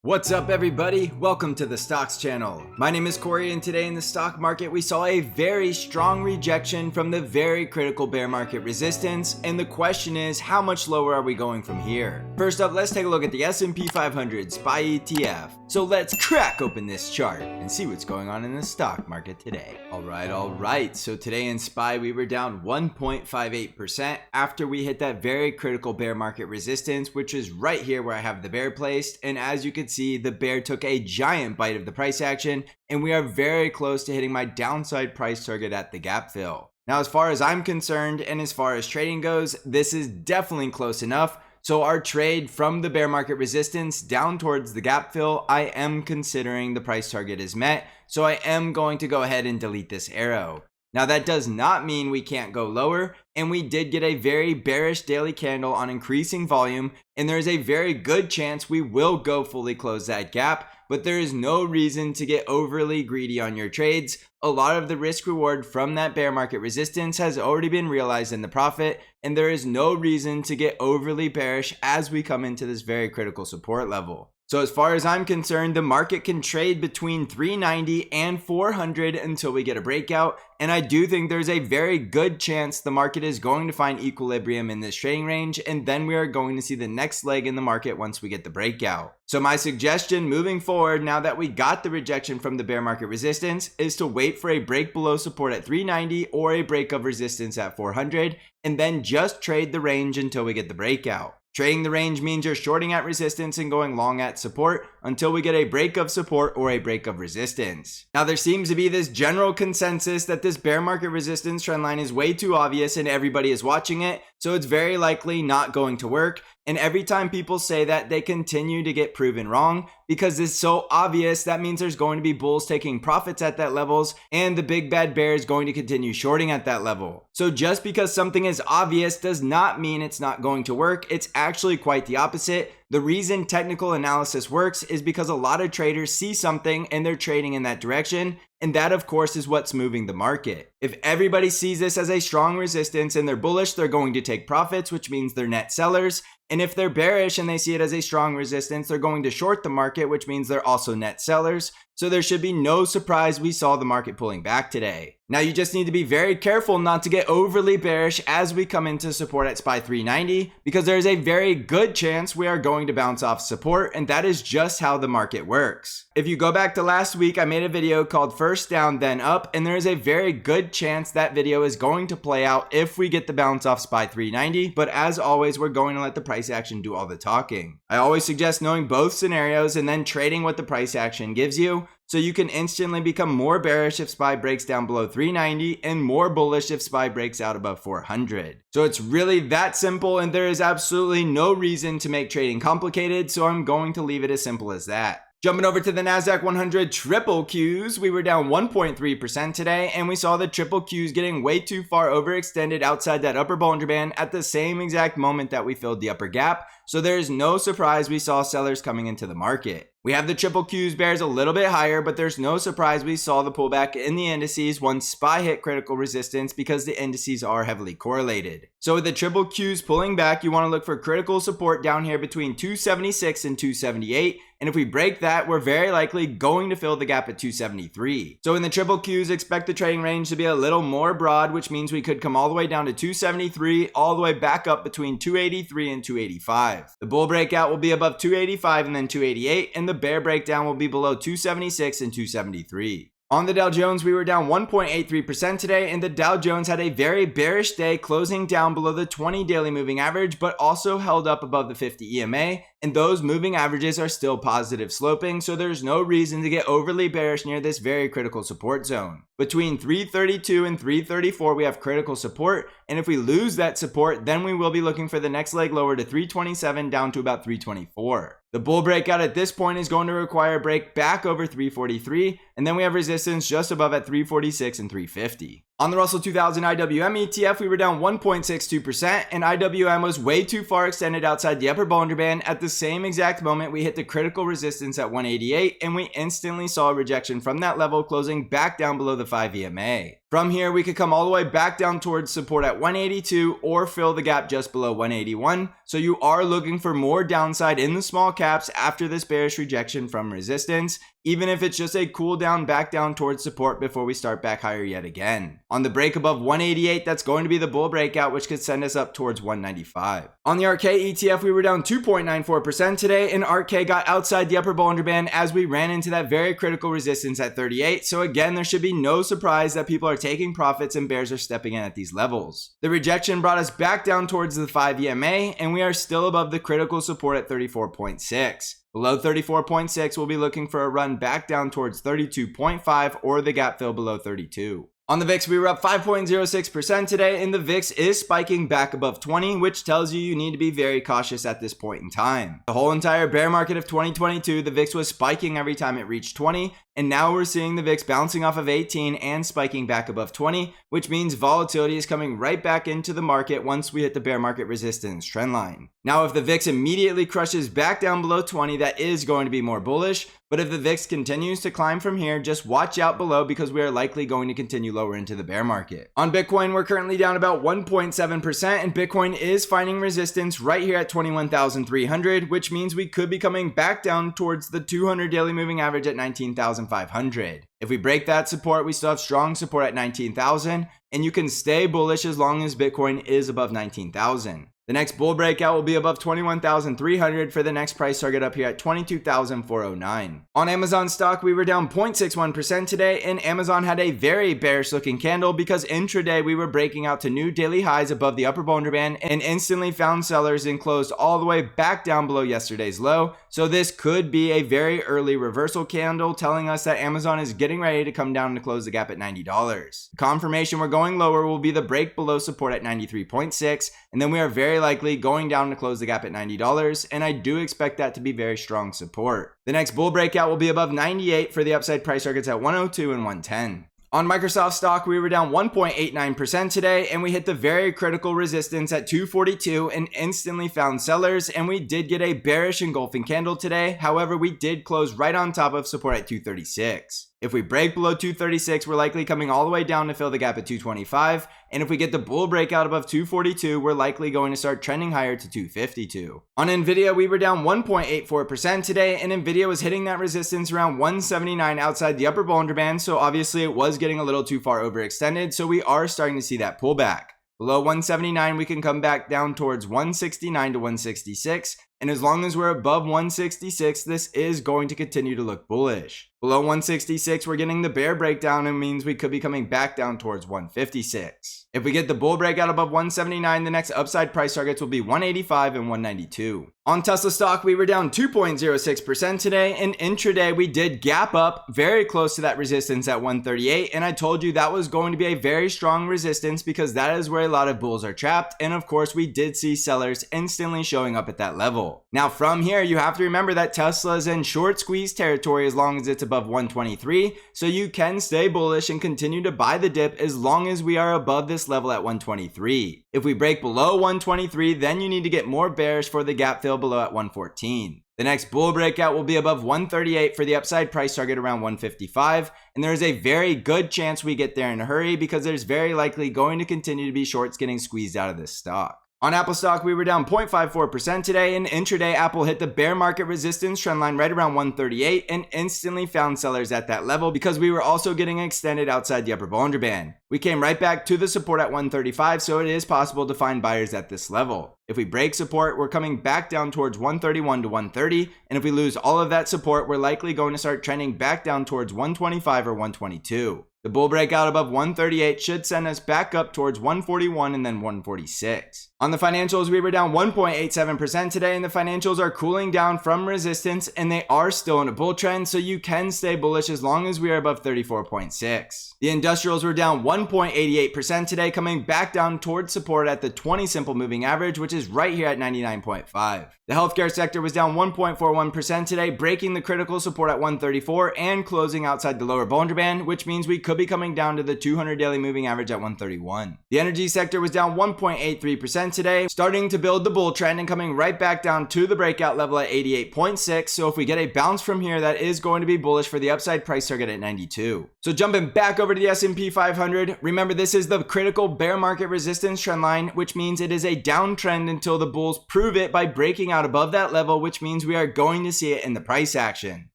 What's up everybody? Welcome to the Stocks channel. My name is Corey and today in the stock market we saw a very strong rejection from the very critical bear market resistance, and the question is, how much lower are we going from here? First up, let's take a look at the SP500 SPY ETF. So let's crack open this chart and see what's going on in the stock market today. Alright, so today in SPY we were down 1.58% after we hit that very critical bear market resistance, which is right here where I have the bear placed, and as you can see, the bear took a giant bite of the price action and we are very close to hitting my downside price target at the gap fill. Now, as far as I'm concerned and as far as trading goes, this is definitely close enough. So our trade from the bear market resistance down towards the gap fill, I am considering the price target is met. So I am going to go ahead and delete this arrow. Now that does not mean we can't go lower, and we did get a very bearish daily candle on increasing volume, and there is a very good chance we will go fully close that gap, but there is no reason to get overly greedy on your trades. A lot of the risk reward from that bear market resistance has already been realized in the profit, and there is no reason to get overly bearish as we come into this very critical support level. So as far as I'm concerned, the market can trade between 390 and 400 until we get a breakout. And I do think there's a very good chance the market is going to find equilibrium in this trading range. And then we are going to see the next leg in the market once we get the breakout. So my suggestion moving forward, now that we got the rejection from the bear market resistance, is to wait for a break below support at 390 or a break of resistance at 400. And then just trade the range until we get the breakout. Trading the range means you're shorting at resistance and going long at support until we get a break of support or a break of resistance. Now there seems to be this general consensus that this bear market resistance trend line is way too obvious and everybody is watching it, so it's very likely not going to work. And every time people say that, they continue to get proven wrong because it's so obvious. That means there's going to be bulls taking profits at that levels and the big bad bear is going to continue shorting at that level. So just because something is obvious does not mean it's not going to work. It's actually quite the opposite. The reason technical analysis works is because a lot of traders see something and they're trading in that direction. And that, of course, is what's moving the market. If everybody sees this as a strong resistance and they're bullish, they're going to take profits, which means they're net sellers. And if they're bearish and they see it as a strong resistance, they're going to short the market, which means they're also net sellers. So there should be no surprise we saw the market pulling back today. Now you just need to be very careful not to get overly bearish as we come into support at SPY 390, because there is a very good chance we are going to bounce off support, and that is just how the market works. If you go back to last week, I made a video called First Down Then Up, and there is a very good chance that video is going to play out if we get the bounce off SPY 390, but as always, we're going to let the price action do all the talking. I always suggest knowing both scenarios and then trading what the price action gives you, so you can instantly become more bearish if SPY breaks down below 390 and more bullish if SPY breaks out above 400. So it's really that simple, and there is absolutely no reason to make trading complicated, so I'm going to leave it as simple as that. Jumping over to the NASDAQ 100 triple Qs, we were down 1.3% today, and we saw the triple Qs getting way too far overextended outside that upper Bollinger Band at the same exact moment that we filled the upper gap. So there's no surprise we saw sellers coming into the market. We have the triple Qs bears a little bit higher, but there's no surprise we saw the pullback in the indices once SPY hit critical resistance because the indices are heavily correlated. So with the triple Qs pulling back, you want to look for critical support down here between 276 and 278. And if we break that, we're very likely going to fill the gap at 273. So in the triple Qs, expect the trading range to be a little more broad, which means we could come all the way down to 273, all the way back up between 283 and 285. The bull breakout will be above 285 and then 288, and the bear breakdown will be below 276 and 273. On the Dow Jones, we were down 1.83% today, and the Dow Jones had a very bearish day, closing down below the 20 daily moving average, but also held up above the 50 EMA, and those moving averages are still positive sloping, so there's no reason to get overly bearish near this very critical support zone. Between 332 and 334, we have critical support, and if we lose that support, then we will be looking for the next leg lower to 327 down to about 324. The bull breakout at this point is going to require a break back over 343, and then we have resistance just above at 346 and 350. On the Russell 2000 IWM ETF, we were down 1.62%, and IWM was way too far extended outside the upper Bollinger Band. At the same exact moment, we hit the critical resistance at 188, and we instantly saw a rejection from that level, closing back down below the 5 EMA. From here, we could come all the way back down towards support at 182 or fill the gap just below 181. So you are looking for more downside in the small caps after this bearish rejection from resistance, even if it's just a cool down back down towards support before we start back higher yet again. On the break above 188, that's going to be the bull breakout, which could send us up towards 195. On the ARKK ETF, we were down 2.94% today, and ARKK got outside the upper Bollinger Band as we ran into that very critical resistance at 38. So again, there should be no surprise that people are taking profits and bears are stepping in at these levels. The rejection brought us back down towards the 5 EMA, and we are still above the critical support at 34.6. Below 34.6, we'll be looking for a run back down towards 32.5 or the gap fill below 32. On the VIX, we were up 5.06% today, and the VIX is spiking back above 20, which tells you need to be very cautious at this point in time. The whole entire bear market of 2022, the VIX was spiking every time it reached 20, and now we're seeing the VIX bouncing off of 18 and spiking back above 20, which means volatility is coming right back into the market once we hit the bear market resistance trend line. Now, if the VIX immediately crushes back down below 20, that is going to be more bullish. But if the VIX continues to climb from here, just watch out below because we are likely going to continue lower into the bear market. On Bitcoin, we're currently down about 1.7%, and Bitcoin is finding resistance right here at 21,300, which means we could be coming back down towards the 200 daily moving average at 19,500. If we break that support, we still have strong support at 19,000, and you can stay bullish as long as Bitcoin is above 19,000. The next bull breakout will be above 21,300 for the next price target up here at 22,409. On Amazon stock, we were down 0.61% today, and Amazon had a very bearish looking candle because intraday we were breaking out to new daily highs above the upper Bollinger Band and instantly found sellers and closed all the way back down below yesterday's low. So this could be a very early reversal candle telling us that Amazon is getting ready to come down to close the gap at $90. Confirmation we're going lower will be the break below support at 93.6, and then we are very likely going down to close the gap at $90, and I do expect that to be very strong support. The next bull breakout will be above 98 for the upside price targets at 102 and 110. On Microsoft stock, we were down 1.89% today, and we hit the very critical resistance at 242 and instantly found sellers, and we did get a bearish engulfing candle today. However, we did close right on top of support at 236. If we break below 236, we're likely coming all the way down to fill the gap at 225. And if we get the bull breakout above 242, we're likely going to start trending higher to 252. On Nvidia, we were down 1.84% today, and Nvidia was hitting that resistance around 179 outside the upper Bollinger Band. So obviously it was getting a little too far overextended. So we are starting to see that pullback. Below 179, we can come back down towards 169 to 166. And as long as we're above 166, this is going to continue to look bullish. Below 166, we're getting the bear breakdown, and means we could be coming back down towards 156. If we get the bull breakout above 179, the next upside price targets will be 185 and 192. On Tesla stock, we were down 2.06% today, and intraday we did gap up very close to that resistance at 138, and I told you that was going to be a very strong resistance because that is where a lot of bulls are trapped, and of course we did see sellers instantly showing up at that level. Now from here, you have to remember that Tesla is in short squeeze territory as long as it's above 123, so you can stay bullish and continue to buy the dip as long as we are above this level at 123. If we break below 123, then you need to get more bearish for the gap fill below at 114. The next bull breakout will be above 138 for the upside price target around 155, and there is a very good chance we get there in a hurry because there's very likely going to continue to be shorts getting squeezed out of this stock. On Apple stock, we were down 0.54% today, and intraday Apple hit the bear market resistance trendline right around 138 and instantly found sellers at that level because we were also getting extended outside the upper Bollinger Band. We came right back to the support at 135, so it is possible to find buyers at this level. If we break support, we're coming back down towards 131 to 130, and if we lose all of that support, we're likely going to start trending back down towards 125 or 122. The bull breakout above 138 should send us back up towards 141 and then 146. On the financials, we were down 1.87% today, and the financials are cooling down from resistance, and they are still in a bull trend, so you can stay bullish as long as we are above 34.6. The industrials were down 1.88% today, coming back down towards support at the 20 simple moving average, which is right here at 99.5. The healthcare sector was down 1.41% today, breaking the critical support at 134 and closing outside the lower Bollinger Band, which means we could be coming down to the 200 daily moving average at 131. The energy sector was down 1.83% today, starting to build the bull trend and coming right back down to the breakout level at 88.6. So if we get a bounce from here, that is going to be bullish for the upside price target at 92. So jumping back over to the SP 500, remember this is the critical bear market resistance trend line, which means it is a downtrend until the bulls prove it by breaking out above that level, which means we are going to see it in the price action.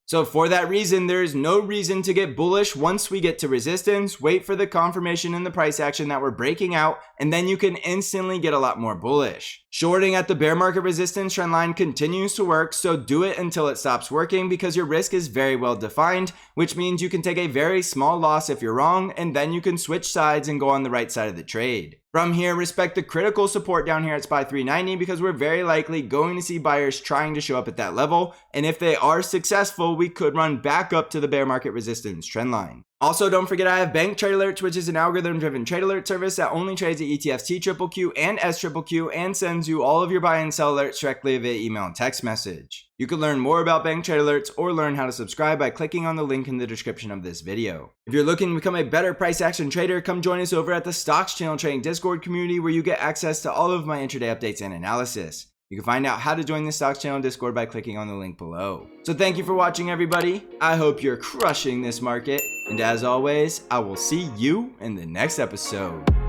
So for that reason, there is no reason to get bullish once we get to resistance. Wait for the confirmation in the price action that we're breaking out, and then you can instantly get a lot more bullish. Shorting at the bear market resistance trend line continues to work, so do it until it stops working because your risk is very well defined, which means you can take a very small loss if you're wrong, and then you can switch sides and go on the right side of the trade. From here, respect the critical support down here at SPY 390 because we're very likely going to see buyers trying to show up at that level, and if they are successful, we could run back up to the bear market resistance trend line. Also, don't forget I have Bank Trade Alerts, which is an algorithm-driven trade alert service that only trades the ETFs TQQQ and SQQQ and sends you all of your buy and sell alerts directly via email and text message. You can learn more about Bank Trade Alerts or learn how to subscribe by clicking on the link in the description of this video. If you're looking to become a better price action trader, come join us over at the Stocks Channel Trading Discord community where you get access to all of my intraday updates and analysis. You can find out how to join the Stocks Channel Discord by clicking on the link below. So thank you for watching, everybody. I hope you're crushing this market. And as always, I will see you in the next episode.